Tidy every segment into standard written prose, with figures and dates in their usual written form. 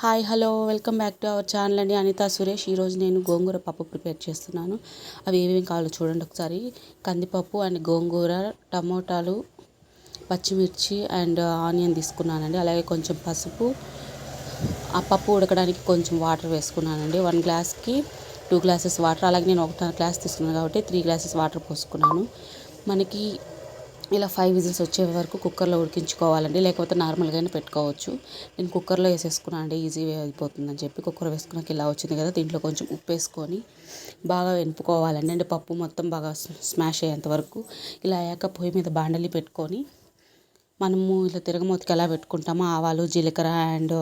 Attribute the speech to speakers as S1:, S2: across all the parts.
S1: Hi hello welcome back to our channel అండి. అనితా సురేష్. ఈరోజు నేను గోంగూర పప్పు ప్రిపేర్ చేస్తున్నాను. అవి ఏమేమి కావాలో చూడండి ఒకసారి. కందిపప్పు అండ్ గోంగూర, టమోటాలు, పచ్చిమిర్చి అండ్ ఆనియన్ తీసుకున్నానండి. అలాగే కొంచెం పసుపు, ఆ పప్పు ఉడకడానికి కొంచెం వాటర్ వేసుకున్నానండి. 1 గ్లాస్కి 2 గ్లాసెస్ వాటర్. అలాగే నేను 1 గ్లాస్ తీసుకున్నాను కాబట్టి 3 గ్లాసెస్ వాటర్ పోసుకున్నాను. మనకి ఇలా 5 విజిల్స్ వచ్చే వరకు కుక్కర్లో ఉడికించుకోవాలండి, లేకపోతే నార్మల్గానే పెట్టుకోవచ్చు. నేను కుక్కర్లో వేసేసుకున్నాను అండి, ఈజీగా అయిపోతుందని చెప్పి. కుక్కర్ వేసుకున్నాక ఇలా వచ్చింది కదా, దీంట్లో కొంచెం ఉప్పు వేసుకొని బాగా వెనుపుకోవాలండి. అంటే పప్పు మొత్తం బాగా స్మాష్ అయ్యేంత వరకు. ఇలా అయ్యాక పొయ్యి మీద బాండలి పెట్టుకొని మనము ఇలా తిరగమూతకి ఎలా పెట్టుకుంటామో ఆవాలు, జీలకర్ర అండ్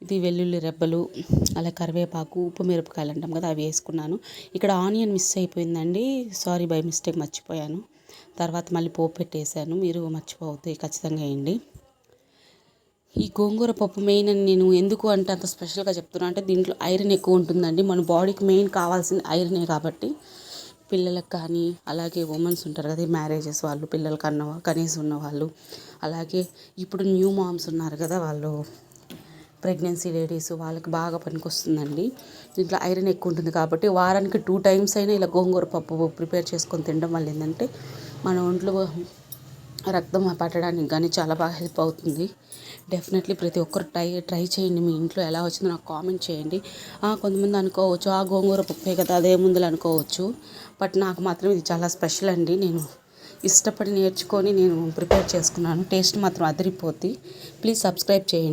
S1: ఇది వెల్లుల్లి రెబ్బలు, అలా కరివేపాకు, ఉప్పు మిరపకాయలు అంటాం కదా, అవి వేసుకున్నాను. ఇక్కడ ఆనియన్ మిస్ అయిపోయిందండి, సారీ, బై మిస్టేక్ మర్చిపోయాను. తర్వాత మళ్ళీ పోపు పెట్టేశాను. మీరు మర్చిపోవద్దు, ఖచ్చితంగా వేయండి. ఈ గోంగూర పప్పు మెయిన్ అని నేను ఎందుకు అంటే అంత స్పెషల్గా చెప్తున్నాను అంటే, దీంట్లో ఐరన్ ఎక్కువ ఉంటుందండి. మన బాడీకి మెయిన్ కావాల్సింది ఐరనే కాబట్టి పిల్లలకు కానీ, అలాగే ఉమెన్స్ ఉంటారు కదా, మ్యారేజెస్ వాళ్ళు, పిల్లలు కనీసం ఉన్న వాళ్ళు, అలాగే ఇప్పుడు న్యూ మామ్స్ ఉన్నారు కదా, వాళ్ళు ప్రెగ్నెన్సీ లేడీస్, వాళ్ళకి బాగా పనికొస్తుందండి. దీంట్లో ఐరన్ ఎక్కువ ఉంటుంది కాబట్టి వారానికి 2 టైమ్స్ అయినా ఇలా గోంగూర పప్పు ప్రిపేర్ చేసుకొని తినడం వల్ల ఏంటంటే మన ఒంట్లో రక్తం పట్టడానికి కానీ చాలా బాగా హెల్ప్ అవుతుంది. డెఫినెట్లీ ప్రతి ఒక్కరు ట్రై చేయండి. మీ ఇంట్లో ఎలా వచ్చిందో నాకు కామెంట్ చేయండి. కొంతమంది అనుకోవచ్చు, ఆ గోంగూర పప్పే కదా, అదే ముందులు అనుకోవచ్చు. బట్ నాకు మాత్రం ఇది చాలా స్పెషల్ అండి. నేను ఇష్టపడి నేర్చుకొని నేను ప్రిపేర్ చేసుకున్నాను. టేస్ట్ మాత్రం అదిరిపోద్ది. ప్లీజ్ సబ్స్క్రైబ్ చేయండి.